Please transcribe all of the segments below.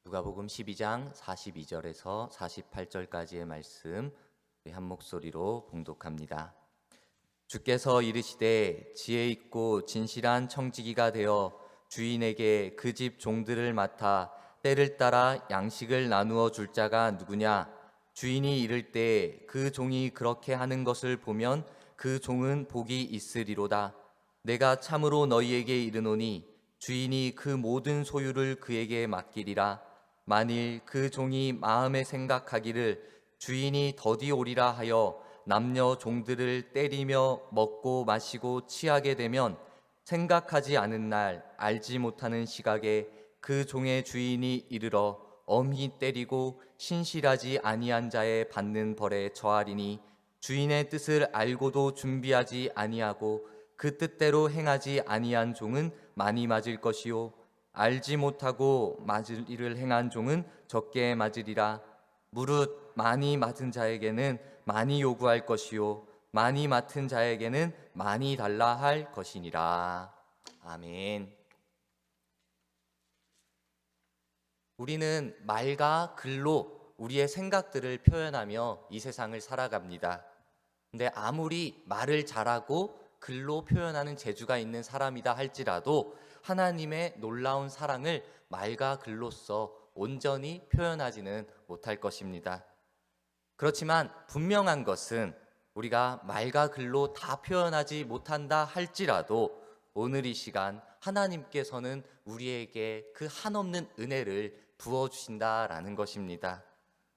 누가복음 12장 42절에서 48절까지의 말씀 한 목소리로 봉독합니다. 주께서 이르시되 지혜 있고 진실한 청지기가 되어 주인에게 그 집 종들을 맡아 때를 따라 양식을 나누어 줄 자가 누구냐? 주인이 이를 때 그 종이 그렇게 하는 것을 보면 그 종은 복이 있으리로다. 내가 참으로 너희에게 이르노니 주인이 그 모든 소유를 그에게 맡기리라. 만일 그 종이 마음에 생각하기를 주인이 더디 오리라 하여 남녀 종들을 때리며 먹고 마시고 취하게 되면 생각하지 않은 날 알지 못하는 시각에 그 종의 주인이 이르러 엄히 때리고 신실하지 아니한 자의 받는 벌에 처하리니 주인의 뜻을 알고도 준비하지 아니하고 그 뜻대로 행하지 아니한 종은 많이 맞을 것이요 알지 못하고 맞을 일을 행한 종은 적게 맞으리라. 무릇 많이 맡은 자에게는 많이 요구할 것이요 많이 맡은 자에게는 많이 달라 할 것이니라. 아멘. 우리는 말과 글로 우리의 생각들을 표현하며 이 세상을 살아갑니다. 근데 아무리 말을 잘하고 글로 표현하는 재주가 있는 사람이다 할지라도 하나님의 놀라운 사랑을 말과 글로써 온전히 표현하지는 못할 것입니다. 그렇지만 분명한 것은 우리가 말과 글로 다 표현하지 못한다 할지라도 오늘 이 시간 하나님께서는 우리에게 그 한없는 은혜를 부어주신다라는 것입니다.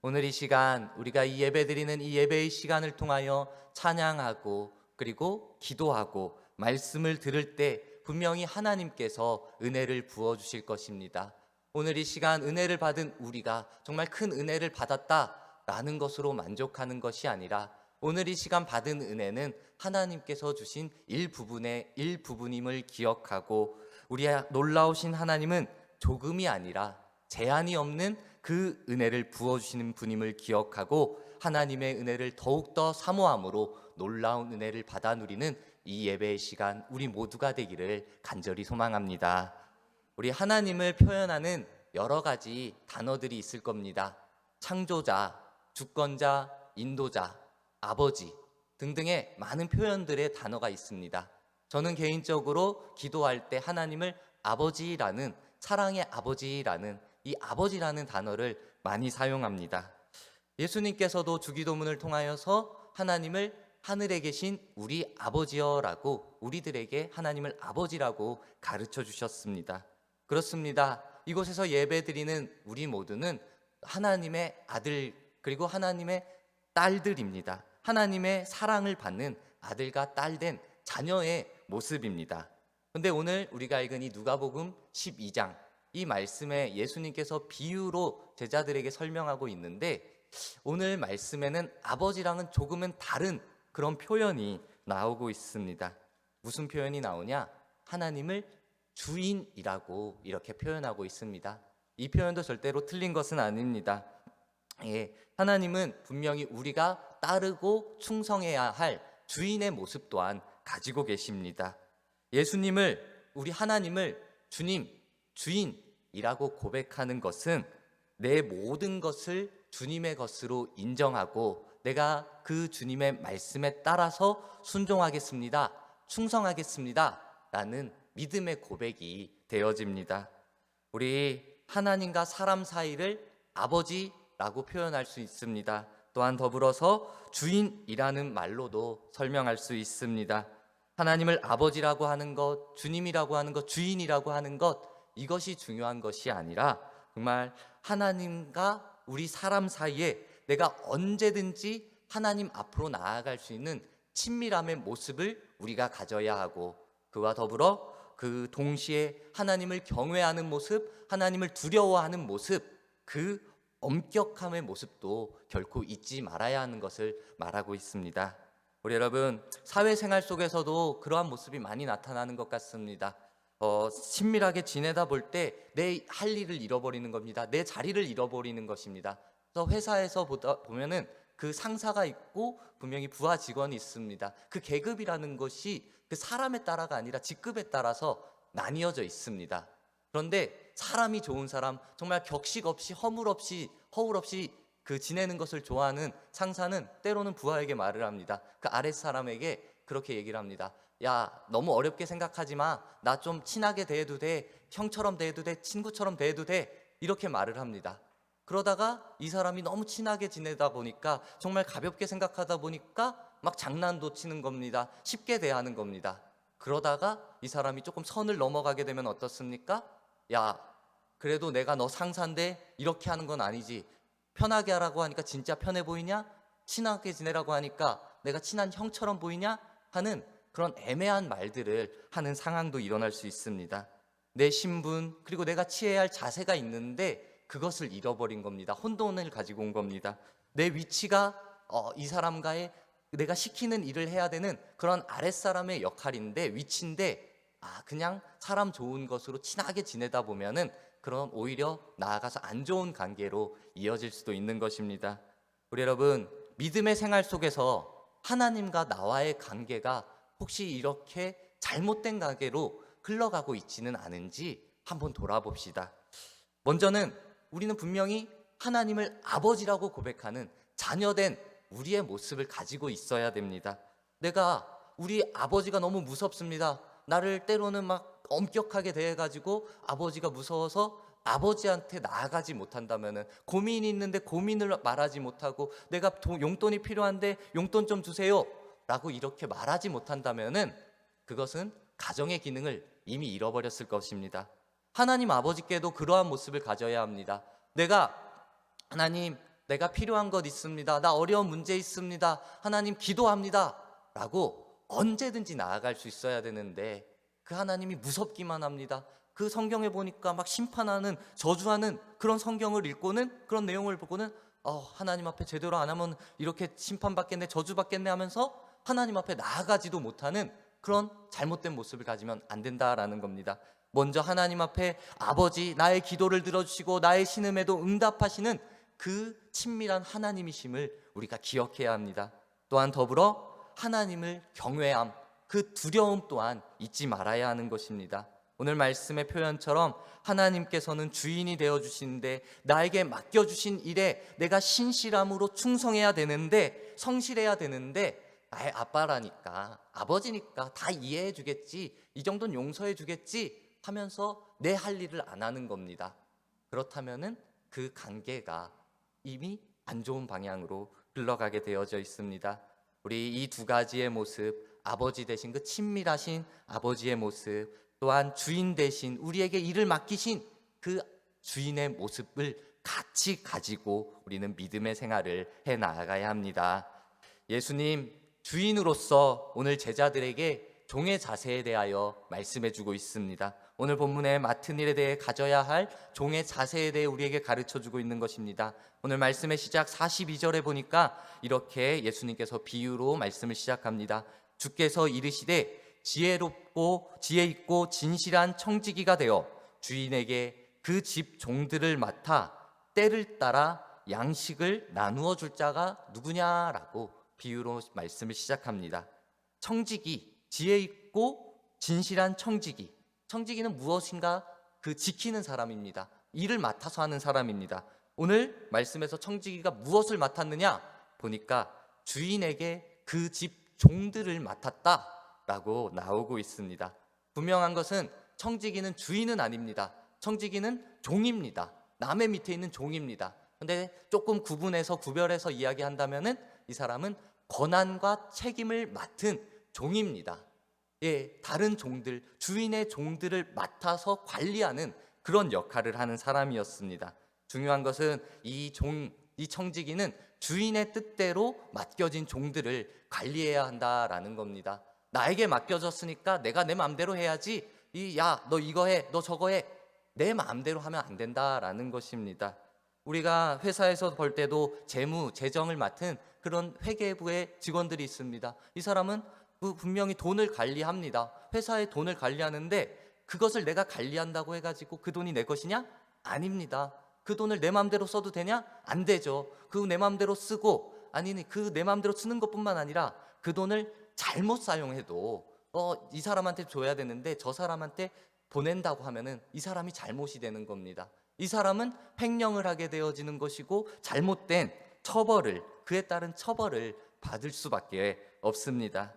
오늘 이 시간 우리가 이 예배 드리는 이 예배의 시간을 통하여 찬양하고 그리고 기도하고 말씀을 들을 때 분명히 하나님께서 은혜를 부어주실 것입니다. 오늘 이 시간 은혜를 받은 우리가 정말 큰 은혜를 받았다라는 것으로 만족하는 것이 아니라 오늘 이 시간 받은 은혜는 하나님께서 주신 일부분의 일부분임을 기억하고 우리의 놀라우신 하나님은 조금이 아니라 제한이 없는 그 은혜를 부어주시는 분임을 기억하고 하나님의 은혜를 더욱더 사모함으로 놀라운 은혜를 받아 누리는 이 예배의 시간 우리 모두가 되기를 간절히 소망합니다. 우리 하나님을 표현하는 여러 가지 단어들이 있을 겁니다. 창조자, 주권자, 인도자, 아버지 등등의 많은 표현들의 단어가 있습니다. 저는 개인적으로 기도할 때 하나님을 아버지라는, 사랑의 아버지라는 이 아버지라는 단어를 많이 사용합니다. 예수님께서도 주기도문을 통하여서 하나님을 하늘에 계신 우리 아버지여라고 우리들에게 하나님을 아버지라고 가르쳐 주셨습니다. 그렇습니다. 이곳에서 예배드리는 우리 모두는 하나님의 아들 그리고 하나님의 딸들입니다. 하나님의 사랑을 받는 아들과 딸된 자녀의 모습입니다. 그런데 오늘 우리가 읽은 이 누가복음 12장 이 말씀에 예수님께서 비유로 제자들에게 설명하고 있는데 오늘 말씀에는 아버지랑은 조금은 다른 그런 표현이 나오고 있습니다. 무슨 표현이 나오냐? 하나님을 주인이라고 이렇게 표현하고 있습니다. 이 표현도 절대로 틀린 것은 아닙니다. 하나님은 분명히 우리가 따르고 충성해야 할 주인의 모습 또한 가지고 계십니다. 예수님을, 우리 하나님을 주님, 주인이라고 고백하는 것은 내 모든 것을 주님의 것으로 인정하고 내가 그 주님의 말씀에 따라서 순종하겠습니다, 충성하겠습니다 라는 믿음의 고백이 되어집니다. 우리 하나님과 사람 사이를 아버지라고 표현할 수 있습니다. 또한 더불어서 주인이라는 말로도 설명할 수 있습니다. 하나님을 아버지라고 하는 것, 주님이라고 하는 것, 주인이라고 하는 것, 이것이 중요한 것이 아니라 정말 하나님과 우리 사람 사이에 내가 언제든지 하나님 앞으로 나아갈 수 있는 친밀함의 모습을 우리가 가져야 하고 그와 더불어 그 동시에 하나님을 경외하는 모습, 하나님을 두려워하는 모습, 그 엄격함의 모습도 결코 잊지 말아야 하는 것을 말하고 있습니다. 우리 여러분, 사회생활 속에서도 그러한 모습이 많이 나타나는 것 같습니다. 친밀하게 지내다 볼 때 내 할 일을 잃어버리는 겁니다. 내 자리를 잃어버리는 것입니다. 그래서 회사에서 보면은 그 상사가 있고 분명히 부하 직원이 있습니다. 그 계급이라는 것이 그 사람에 따라가 아니라 직급에 따라서 나뉘어져 있습니다. 그런데 사람이 좋은 사람, 정말 격식 없이 허물 없이 그 지내는 것을 좋아하는 상사는 때로는 부하에게 말을 합니다. 그 아랫 사람에게 그렇게 얘기를 합니다. 야, 너무 어렵게 생각하지 마. 나 좀 친하게 대해도 돼. 형처럼 대해도 돼. 친구처럼 대해도 돼. 이렇게 말을 합니다. 그러다가 이 사람이 너무 친하게 지내다 보니까, 정말 가볍게 생각하다 보니까 막 장난도 치는 겁니다. 쉽게 대하는 겁니다. 그러다가 이 사람이 조금 선을 넘어가게 되면 어떻습니까? 야, 그래도 내가 너 상사인데 이렇게 하는 건 아니지. 편하게 하라고 하니까 진짜 편해 보이냐? 친하게 지내라고 하니까 내가 친한 형처럼 보이냐? 하는 그런 애매한 말들을 하는 상황도 일어날 수 있습니다. 내 신분, 그리고 내가 취해야 할 자세가 있는데 그것을 잃어버린 겁니다. 혼돈을 가지고 온 겁니다. 내 위치가 이 사람과의 내가 시키는 일을 해야 되는 그런 아랫사람의 역할인데, 위치인데, 그냥 사람 좋은 것으로 친하게 지내다 보면은 그런 오히려 나아가서 안 좋은 관계로 이어질 수도 있는 것입니다. 우리 여러분, 믿음의 생활 속에서 하나님과 나와의 관계가 혹시 이렇게 잘못된 관계로 흘러가고 있지는 않은지 한번 돌아봅시다. 먼저는 우리는 분명히 하나님을 아버지라고 고백하는 자녀된 우리의 모습을 가지고 있어야 됩니다. 내가 우리 아버지가 너무 무섭습니다. 나를 때로는 막 엄격하게 대해가지고 아버지가 무서워서 아버지한테 나아가지 못한다면은, 고민이 있는데 고민을 말하지 못하고, 내가 용돈이 필요한데 용돈 좀 주세요 라고 이렇게 말하지 못한다면은 그것은 가정의 기능을 이미 잃어버렸을 것입니다. 하나님 아버지께도 그러한 모습을 가져야 합니다. 하나님, 내가 필요한 것 있습니다. 나 어려운 문제 있습니다. 하나님, 기도합니다 라고 언제든지 나아갈 수 있어야 되는데, 그 하나님이 무섭기만 합니다. 그 성경에 보니까 막 심판하는, 저주하는 그런 성경을 읽고는, 그런 내용을 보고는 하나님 앞에 제대로 안 하면 이렇게 심판받겠네, 저주받겠네 하면서 하나님 앞에 나아가지도 못하는 그런 잘못된 모습을 가지면 안 된다라는 겁니다. 먼저 하나님 앞에 아버지, 나의 기도를 들어주시고 나의 신음에도 응답하시는 그 친밀한 하나님이심을 우리가 기억해야 합니다. 또한 더불어 하나님을 경외함, 그 두려움 또한 잊지 말아야 하는 것입니다. 오늘 말씀의 표현처럼 하나님께서는 주인이 되어주시는데, 나에게 맡겨주신 일에 내가 신실함으로 충성해야 되는데, 성실해야 되는데, 나의 아빠라니까, 아버지니까 다 이해해 주겠지, 이 정도는 용서해 주겠지 하면서 내 할 일을 안 하는 겁니다. 그렇다면은 그 관계가 이미 안 좋은 방향으로 흘러가게 되어져 있습니다. 우리 이 두 가지의 모습, 아버지 되신 그 친밀하신 아버지의 모습, 또한 주인 되신 우리에게 일을 맡기신 그 주인의 모습을 같이 가지고 우리는 믿음의 생활을 해 나가야 합니다. 예수님 주인으로서 오늘 제자들에게 종의 자세에 대하여 말씀해 주고 있습니다. 오늘 본문에 맡은 일에 대해 가져야 할 종의 자세에 대해 우리에게 가르쳐 주고 있는 것입니다. 오늘 말씀의 시작 42절에 보니까 이렇게 예수님께서 비유로 말씀을 시작합니다. 주께서 이르시되 지혜롭고 지혜 있고 진실한 청지기가 되어 주인에게 그 집 종들을 맡아 때를 따라 양식을 나누어 줄 자가 누구냐라고 비유로 말씀을 시작합니다. 청지기, 지혜 있고 진실한 청지기. 청지기는 무엇인가? 그 지키는 사람입니다. 일을 맡아서 하는 사람입니다. 오늘 말씀에서 청지기가 무엇을 맡았느냐? 보니까 주인에게 그 집 종들을 맡았다라고 나오고 있습니다. 분명한 것은 청지기는 주인은 아닙니다. 청지기는 종입니다. 남의 밑에 있는 종입니다. 근데 조금 구별해서 이야기한다면은 이 사람은 권한과 책임을 맡은 종입니다. 다른 종들, 주인의 종들을 맡아서 관리하는 그런 역할을 하는 사람이었습니다. 중요한 것은 이 청지기는 주인의 뜻대로 맡겨진 종들을 관리해야 한다라는 겁니다. 나에게 맡겨졌으니까 내가 내 마음대로 해야지. 야, 너 이거 해, 너 저거 해. 내 마음대로 하면 안 된다라는 것입니다. 우리가 회사에서 볼 때도 재정을 맡은 그런 회계부의 직원들이 있습니다. 이 사람은 분명히 돈을 관리합니다. 회사의 돈을 관리하는데 그것을 내가 관리한다고 해가지고 그 돈이 내 것이냐? 아닙니다. 그 돈을 내 마음대로 써도 되냐? 안 되죠. 그 내 마음대로 쓰고, 그 내 마음대로 쓰는 것뿐만 아니라 그 돈을 잘못 사용해도 이 사람한테 줘야 되는데 저 사람한테 보낸다고 하면은 이 사람이 잘못이 되는 겁니다. 이 사람은 횡령을 하게 되어지는 것이고 잘못된 처벌을, 그에 따른 처벌을 받을 수밖에 없습니다.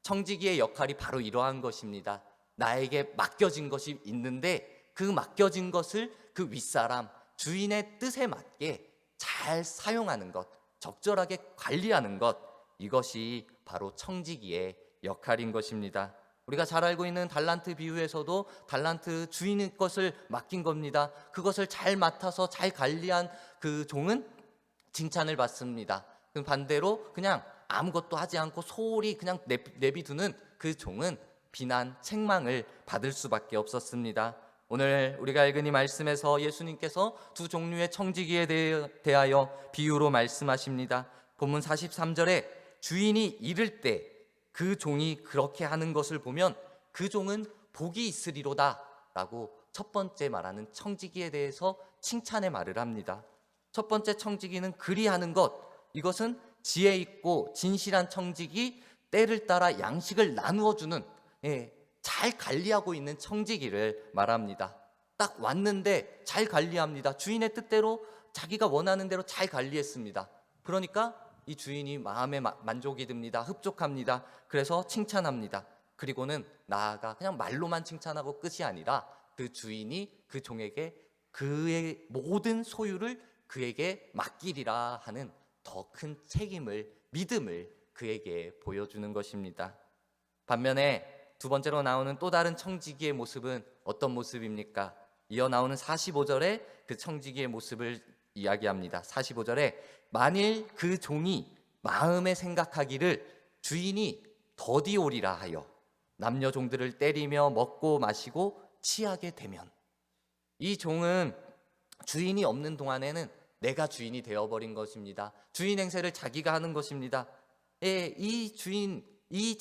청지기의 역할이 바로 이러한 것입니다. 나에게 맡겨진 것이 있는데 그 맡겨진 것을 그 윗사람, 주인의 뜻에 맞게 잘 사용하는 것, 적절하게 관리하는 것, 이것이 바로 청지기의 역할인 것입니다. 우리가 잘 알고 있는 달란트 비유에서도 달란트 주인의 것을 맡긴 겁니다. 그것을 잘 맡아서 잘 관리한 그 종은 칭찬을 받습니다. 반대로 그냥 아무것도 하지 않고 소홀히 그냥 내비두는 그 종은 비난, 책망을 받을 수밖에 없었습니다. 오늘 우리가 읽은 이 말씀에서 예수님께서 두 종류의 청지기에 대하여 비유로 말씀하십니다. 본문 43절에 주인이 잃을 때 그 종이 그렇게 하는 것을 보면 그 종은 복이 있으리로다 라고 첫 번째 말하는 청지기에 대해서 칭찬의 말을 합니다. 첫 번째 청지기는 그리하는 것, 이것은 지혜 있고 진실한 청지기, 때를 따라 양식을 나누어 주는, 잘 관리하고 있는 청지기를 말합니다. 딱 왔는데 잘 관리합니다. 주인의 뜻대로 자기가 원하는 대로 잘 관리했습니다. 그러니까 이 주인이 마음에 만족이 듭니다. 흡족합니다. 그래서 칭찬합니다. 그리고는 나아가 그냥 말로만 칭찬하고 끝이 아니라 그 주인이 그 종에게 그의 모든 소유를 그에게 맡기리라 하는 더 큰 책임을, 믿음을 그에게 보여주는 것입니다. 반면에 두 번째로 나오는 또 다른 청지기의 모습은 어떤 모습입니까? 이어 나오는 45절에 그 청지기의 모습을 이야기합니다. 45절에 만일 그 종이 마음에 생각하기를 주인이 더디오리라 하여 남녀 종들을 때리며 먹고 마시고 취하게 되면, 이 종은 주인이 없는 동안에는 내가 주인이 되어버린 것입니다. 주인 행세를 자기가 하는 것입니다. 이 주인, 이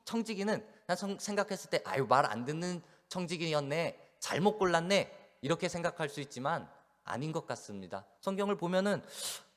청지기는 난 생각했을 때 아유 말 안 듣는 청지기였네, 잘못 골랐네, 이렇게 생각할 수 있지만 아닌 것 같습니다. 성경을 보면은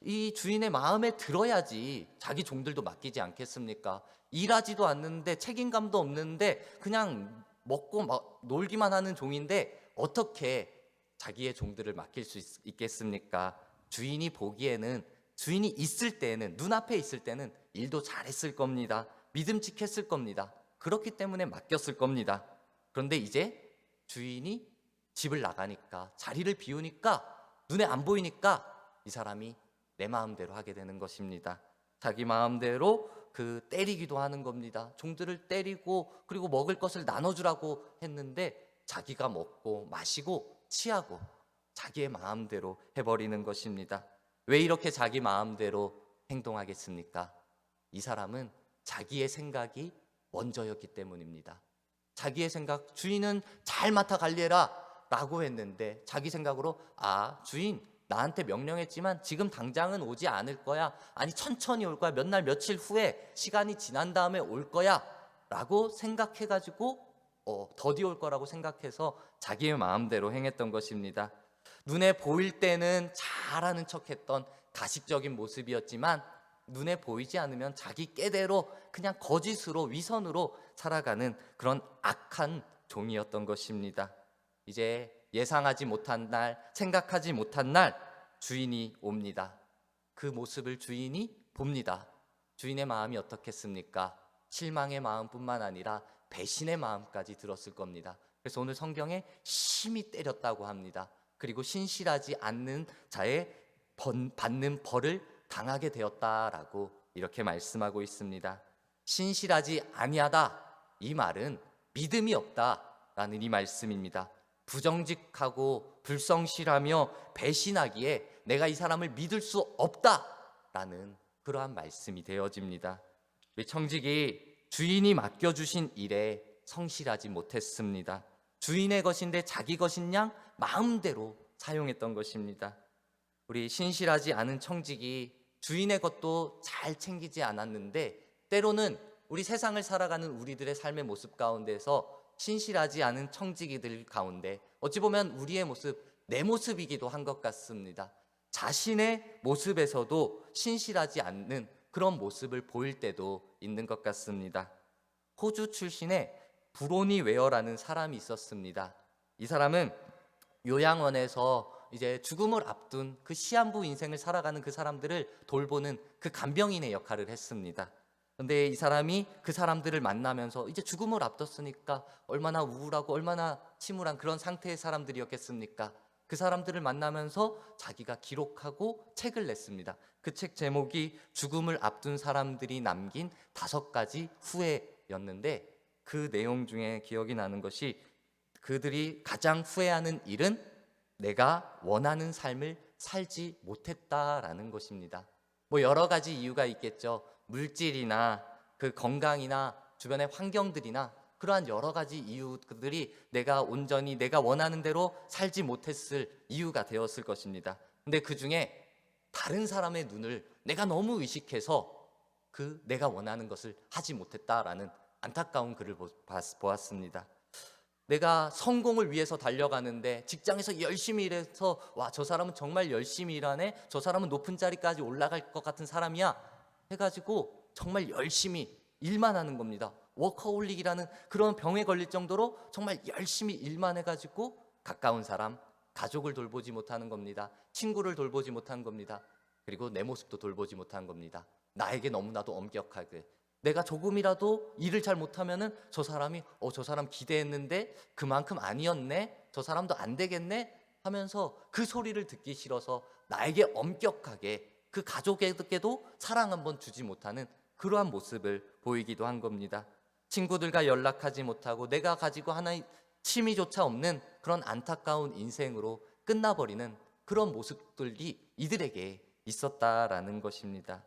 이 주인의 마음에 들어야지 자기 종들도 맡기지 않겠습니까? 일하지도 않는데 책임감도 없는데 그냥 먹고 놀기만 하는 종인데 어떻게 자기의 종들을 맡길 수 있겠습니까? 주인이 보기에는, 주인이 있을 때에는, 눈앞에 있을 때는 일도 잘했을 겁니다. 믿음직했을 겁니다. 그렇기 때문에 맡겼을 겁니다. 그런데 이제 주인이 집을 나가니까, 자리를 비우니까, 눈에 안 보이니까 이 사람이 내 마음대로 하게 되는 것입니다. 자기 마음대로 때리기도 하는 겁니다. 종들을 때리고 그리고 먹을 것을 나눠주라고 했는데 자기가 먹고 마시고 취하고 자기의 마음대로 해버리는 것입니다. 왜 이렇게 자기 마음대로 행동하겠습니까? 이 사람은 자기의 생각이 먼저였기 때문입니다. 자기의 생각, 주인은 잘 맡아 관리해라 라고 했는데 자기 생각으로 주인 나한테 명령했지만 지금 당장은 오지 않을 거야, 아니 천천히 올 거야, 몇 날 며칠 후에 시간이 지난 다음에 올 거야 라고 생각해가지고 더디 올 거라고 생각해서 자기의 마음대로 행했던 것입니다. 눈에 보일 때는 잘하는 척했던 가식적인 모습이었지만 눈에 보이지 않으면 자기 꾀대로 그냥 거짓으로, 위선으로 살아가는 그런 악한 종이었던 것입니다. 이제 예상하지 못한 날, 생각하지 못한 날 주인이 옵니다. 그 모습을 주인이 봅니다. 주인의 마음이 어떻겠습니까? 실망의 마음뿐만 아니라 배신의 마음까지 들었을 겁니다. 그래서 오늘 성경에 심히 때렸다고 합니다. 그리고 신실하지 않는 자의 받는 벌을 당하게 되었다라고 이렇게 말씀하고 있습니다. 신실하지 아니하다, 이 말은 믿음이 없다라는 이 말씀입니다. 부정직하고 불성실하며 배신하기에 내가 이 사람을 믿을 수 없다라는 그러한 말씀이 되어집니다. 우리 청직이 주인이 맡겨주신 일에 성실하지 못했습니다. 주인의 것인데 자기 것인 양 마음대로 사용했던 것입니다. 우리 신실하지 않은 청직이 주인의 것도 잘 챙기지 않았는데 때로는 우리 세상을 살아가는 우리들의 삶의 모습 가운데서 신실하지 않은 청지기들 가운데 어찌 보면 우리의 모습, 내 모습이기도 한 것 같습니다. 자신의 모습에서도 신실하지 않는 그런 모습을 보일 때도 있는 것 같습니다. 호주 출신의 브로니 웨어라는 사람이 있었습니다. 이 사람은 요양원에서 이제 죽음을 앞둔 그 시한부 인생을 살아가는 그 사람들을 돌보는 그 간병인의 역할을 했습니다. 근데 이 사람이 그 사람들을 만나면서 이제 죽음을 앞뒀으니까 얼마나 우울하고 얼마나 침울한 그런 상태의 사람들이었겠습니까? 그 사람들을 만나면서 자기가 기록하고 책을 냈습니다. 그 책 제목이 죽음을 앞둔 사람들이 남긴 5가지 후회였는데, 그 내용 중에 기억이 나는 것이 그들이 가장 후회하는 일은 내가 원하는 삶을 살지 못했다라는 것입니다. 뭐 여러 가지 이유가 있겠죠. 물질이나 그 건강이나 주변의 환경들이나 그러한 여러 가지 이유들이 내가 온전히 내가 원하는 대로 살지 못했을 이유가 되었을 것입니다. 근데 그 중에 다른 사람의 눈을 내가 너무 의식해서 그 내가 원하는 것을 하지 못했다라는 안타까운 글을 보았습니다. 내가 성공을 위해서 달려가는데 직장에서 열심히 일해서 와, 저 사람은 정말 열심히 일하네, 저 사람은 높은 자리까지 올라갈 것 같은 사람이야 해가지고 정말 열심히 일만 하는 겁니다. 워커홀릭이라는 그런 병에 걸릴 정도로 정말 열심히 일만 해가지고 가까운 사람, 가족을 돌보지 못하는 겁니다. 친구를 돌보지 못한 겁니다. 그리고 내 모습도 돌보지 못한 겁니다. 나에게 너무나도 엄격하게 내가 조금이라도 일을 잘 못하면은 저 사람이 저 사람 기대했는데 그만큼 아니었네, 저 사람도 안 되겠네 하면서 그 소리를 듣기 싫어서 나에게 엄격하게 그 가족에게도 사랑 한번 주지 못하는 그러한 모습을 보이기도 한 겁니다. 친구들과 연락하지 못하고 내가 가지고 하나의 취미조차 없는 그런 안타까운 인생으로 끝나버리는 그런 모습들이 이들에게 있었다라는 것입니다.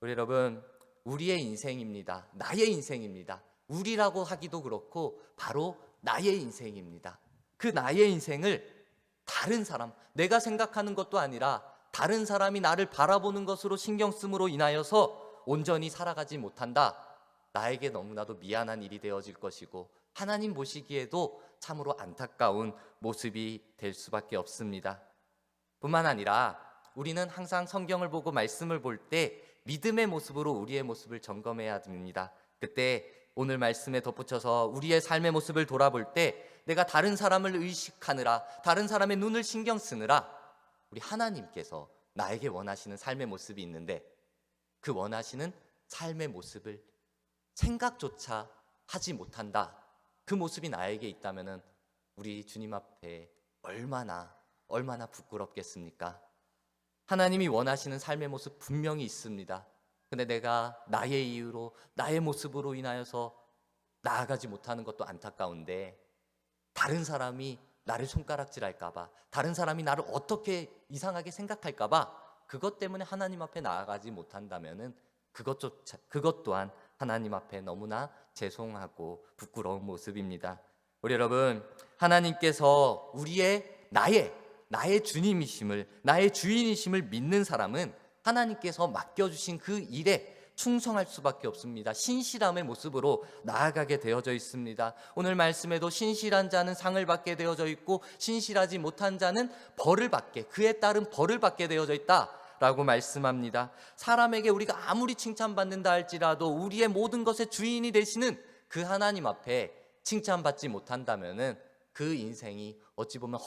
우리 여러분, 우리의 인생입니다. 나의 인생입니다. 우리라고 하기도 그렇고 바로 나의 인생입니다. 그 나의 인생을 다른 사람, 내가 생각하는 것도 아니라 다른 사람이 나를 바라보는 것으로 신경 쓰므로 인하여서 온전히 살아가지 못한다. 나에게 너무나도 미안한 일이 되어질 것이고 하나님 보시기에도 참으로 안타까운 모습이 될 수밖에 없습니다. 뿐만 아니라 우리는 항상 성경을 보고 말씀을 볼 때 믿음의 모습으로 우리의 모습을 점검해야 됩니다. 그때 오늘 말씀에 덧붙여서 우리의 삶의 모습을 돌아볼 때 내가 다른 사람을 의식하느라, 다른 사람의 눈을 신경 쓰느라 우리 하나님께서 나에게 원하시는 삶의 모습이 있는데 그 원하시는 삶의 모습을 생각조차 하지 못한다. 그 모습이 나에게 있다면 우리 주님 앞에 얼마나 부끄럽겠습니까? 하나님이 원하시는 삶의 모습 분명히 있습니다. 근데 내가 나의 이유로 나의 모습으로 인하여서 나아가지 못하는 것도 안타까운데 다른 사람이 나를 손가락질할까 봐, 다른 사람이 나를 어떻게 이상하게 생각할까 봐 그것 때문에 하나님 앞에 나아가지 못한다면은 그것 또한 하나님 앞에 너무나 죄송하고 부끄러운 모습입니다. 우리 여러분, 하나님께서 나의 주님이심을, 나의 주인이심을 믿는 사람은 하나님께서 맡겨주신 그 일에 충성할 수밖에 없습니다. 신실함의 모습으로 나아가게 되어져 있습니다. 오늘 말씀에도 신실한 자는 상을 받게 되어져 있고 신실하지 못한 자는 그에 따른 벌을 받게 되어져 있다 라고 말씀합니다. 사람에게 우리가 아무리 칭찬받는다 할지라도 우리의 모든 것의 주인이 되시는 그 하나님 앞에 칭찬받지 못한다면은 그 인생이 어찌 보면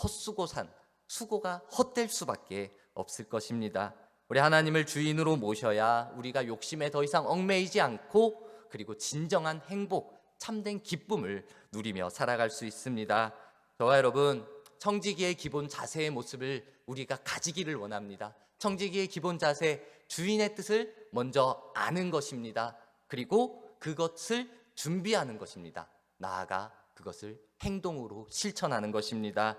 수고가 헛될 수밖에 없을 것입니다. 우리 하나님을 주인으로 모셔야 우리가 욕심에 더 이상 얽매이지 않고 그리고 진정한 행복, 참된 기쁨을 누리며 살아갈 수 있습니다. 저와 여러분, 청지기의 기본 자세의 모습을 우리가 가지기를 원합니다. 청지기의 기본 자세, 주인의 뜻을 먼저 아는 것입니다. 그리고 그것을 준비하는 것입니다. 나아가 그것을 행동으로 실천하는 것입니다.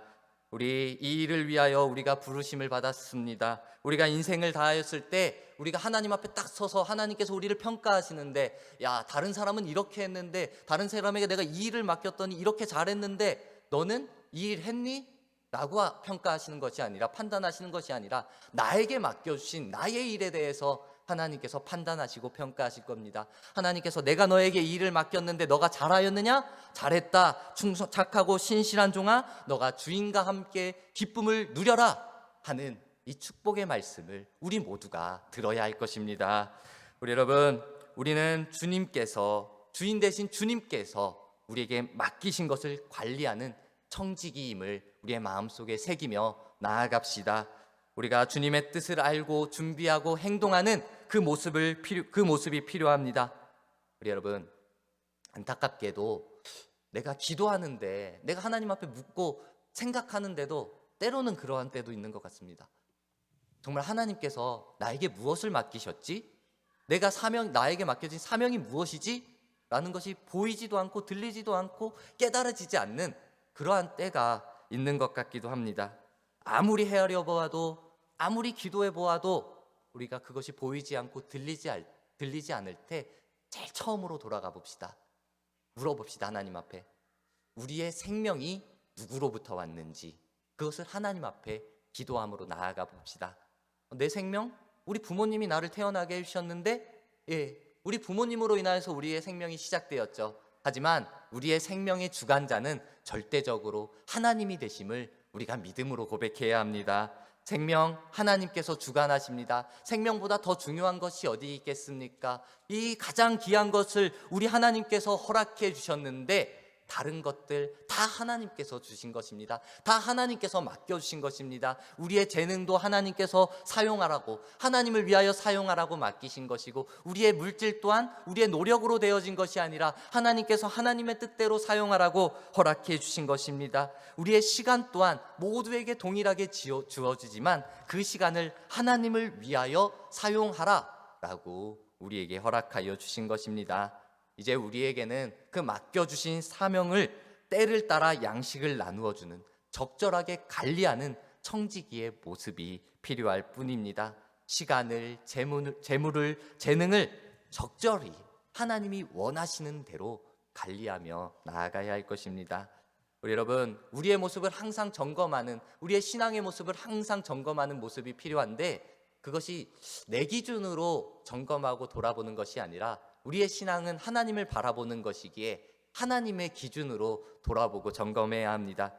우리 이 일을 위하여 우리가 부르심을 받았습니다. 우리가 인생을 다하였을 때 우리가 하나님 앞에 딱 서서 하나님께서 우리를 평가하시는데, 야, 다른 사람은 이렇게 했는데, 다른 사람에게 내가 이 일을 맡겼더니 이렇게 잘했는데 너는 이 일 했니? 라고 평가하시는 것이 아니라, 판단하시는 것이 아니라 나에게 맡겨주신 나의 일에 대해서 하나님께서 판단하시고 평가하실 겁니다. 하나님께서 내가 너에게 이 일을 맡겼는데 너가 잘하였느냐? 잘했다. 착하고 신실한 종아, 너가 주인과 함께 기쁨을 누려라 하는 이 축복의 말씀을 우리 모두가 들어야 할 것입니다. 우리 여러분, 우리는 주인 되신 주님께서 우리에게 맡기신 것을 관리하는 청지기임을 우리의 마음속에 새기며 나아갑시다. 우리가 주님의 뜻을 알고 준비하고 행동하는 그 모습이 필요합니다. 우리 여러분, 안타깝게도 내가 기도하는데, 내가 하나님 앞에 묻고 생각하는데도 때로는 그러한 때도 있는 것 같습니다. 정말 하나님께서 나에게 무엇을 맡기셨지? 나에게 맡겨진 사명이 무엇이지? 라는 것이 보이지도 않고 들리지도 않고 깨달아지지 않는 그러한 때가 있는 것 같기도 합니다. 아무리 헤아려 보아도, 아무리 기도해 보아도 우리가 그것이 보이지 않고 들리지 않을 때 제일 처음으로 돌아가 봅시다. 물어봅시다. 하나님 앞에 우리의 생명이 누구로부터 왔는지, 그것을 하나님 앞에 기도함으로 나아가 봅시다. 내 생명? 우리 부모님이 나를 태어나게 해주셨는데, 우리 부모님으로 인하여서 우리의 생명이 시작되었죠. 하지만 우리의 생명의 주관자는 절대적으로 하나님이 되심을 우리가 믿음으로 고백해야 합니다. 생명 하나님께서 주관하십니다. 생명보다 더 중요한 것이 어디 있겠습니까? 이 가장 귀한 것을 우리 하나님께서 허락해 주셨는데, 다른 것들 다 하나님께서 주신 것입니다. 다 하나님께서 맡겨주신 것입니다. 우리의 재능도 하나님께서 사용하라고, 하나님을 위하여 사용하라고 맡기신 것이고, 우리의 물질 또한 우리의 노력으로 되어진 것이 아니라 하나님께서 하나님의 뜻대로 사용하라고 허락해 주신 것입니다. 우리의 시간 또한 모두에게 동일하게 주어지지만 그 시간을 하나님을 위하여 사용하라라고 우리에게 허락하여 주신 것입니다. 이제 우리에게는 그 맡겨주신 사명을 때를 따라 양식을 나누어주는, 적절하게 관리하는 청지기의 모습이 필요할 뿐입니다. 시간을, 재능을 적절히 하나님이 원하시는 대로 관리하며 나아가야 할 것입니다. 우리 여러분, 우리의 모습을 항상 점검하는, 우리의 신앙의 모습을 항상 점검하는 모습이 필요한데, 그것이 내 기준으로 점검하고 돌아보는 것이 아니라 우리의 신앙은 하나님을 바라보는 것이기에 하나님의 기준으로 돌아보고 점검해야 합니다.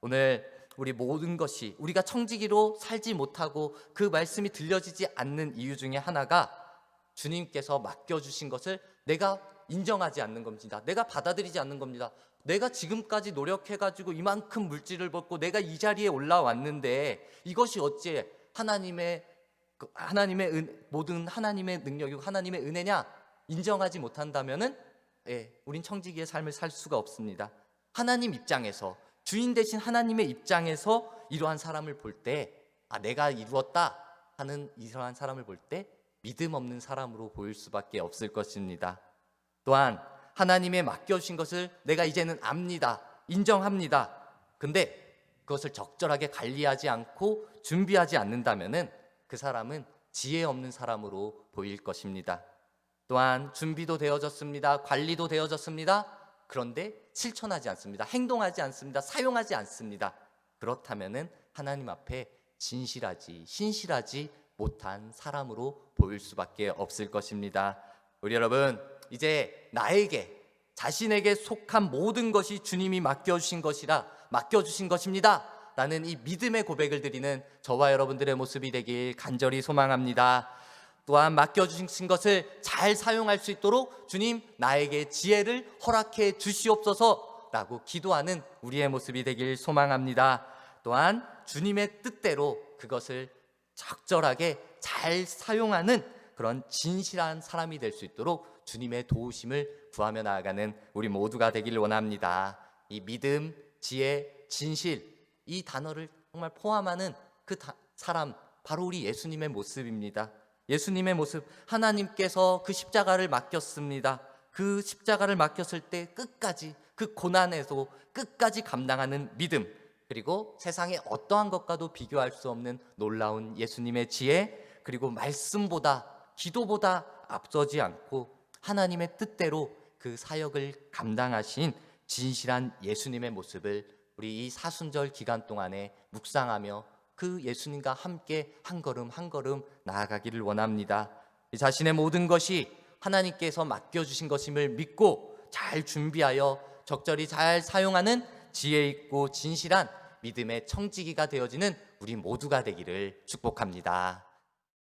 오늘 우리 모든 것이, 우리가 청지기로 살지 못하고 그 말씀이 들려지지 않는 이유 중에 하나가 주님께서 맡겨주신 것을 내가 인정하지 않는 겁니다. 내가 받아들이지 않는 겁니다. 내가 지금까지 노력해가지고 이만큼 물질을 벌고 내가 이 자리에 올라왔는데, 이것이 어찌 모든 하나님의 능력이고 하나님의 은혜냐? 인정하지 못한다면은 우린 청지기의 삶을 살 수가 없습니다. 하나님 입장에서, 주인 되신 하나님의 입장에서 이러한 사람을 볼 때, 내가 이루었다 하는 이러한 사람을 볼 때 믿음 없는 사람으로 보일 수밖에 없을 것입니다. 또한 하나님의 맡겨주신 것을 내가 이제는 압니다, 인정합니다. 근데 그것을 적절하게 관리하지 않고 준비하지 않는다면은 그 사람은 지혜 없는 사람으로 보일 것입니다. 또한 준비도 되어졌습니다. 관리도 되어졌습니다. 그런데 실천하지 않습니다. 행동하지 않습니다. 사용하지 않습니다. 그렇다면은 하나님 앞에 신실하지 못한 사람으로 보일 수밖에 없을 것입니다. 우리 여러분, 이제 자신에게 속한 모든 것이 주님이 맡겨주신 것입니다 라는 이 믿음의 고백을 드리는 저와 여러분들의 모습이 되길 간절히 소망합니다. 또한 맡겨주신 것을 잘 사용할 수 있도록 주님, 나에게 지혜를 허락해 주시옵소서 라고 기도하는 우리의 모습이 되길 소망합니다. 또한 주님의 뜻대로 그것을 적절하게 잘 사용하는 그런 진실한 사람이 될 수 있도록 주님의 도우심을 구하며 나아가는 우리 모두가 되기를 원합니다. 이 믿음, 지혜, 진실, 이 단어를 정말 포함하는 그 사람, 바로 우리 예수님의 모습입니다. 예수님의 모습, 하나님께서 그 십자가를 맡겼습니다. 그 십자가를 맡겼을 때 끝까지, 그 고난에도 끝까지 감당하는 믿음, 그리고 세상의 어떠한 것과도 비교할 수 없는 놀라운 예수님의 지혜, 그리고 말씀보다, 기도보다 앞서지 않고 하나님의 뜻대로 그 사역을 감당하신 진실한 예수님의 모습을 우리 이 사순절 기간 동안에 묵상하며 그 예수님과 함께 한 걸음 한 걸음 나아가기를 원합니다. 자신의 모든 것이 하나님께서 맡겨주신 것임을 믿고 잘 준비하여 적절히 잘 사용하는 지혜 있고 진실한 믿음의 청지기가 되어지는 우리 모두가 되기를 축복합니다.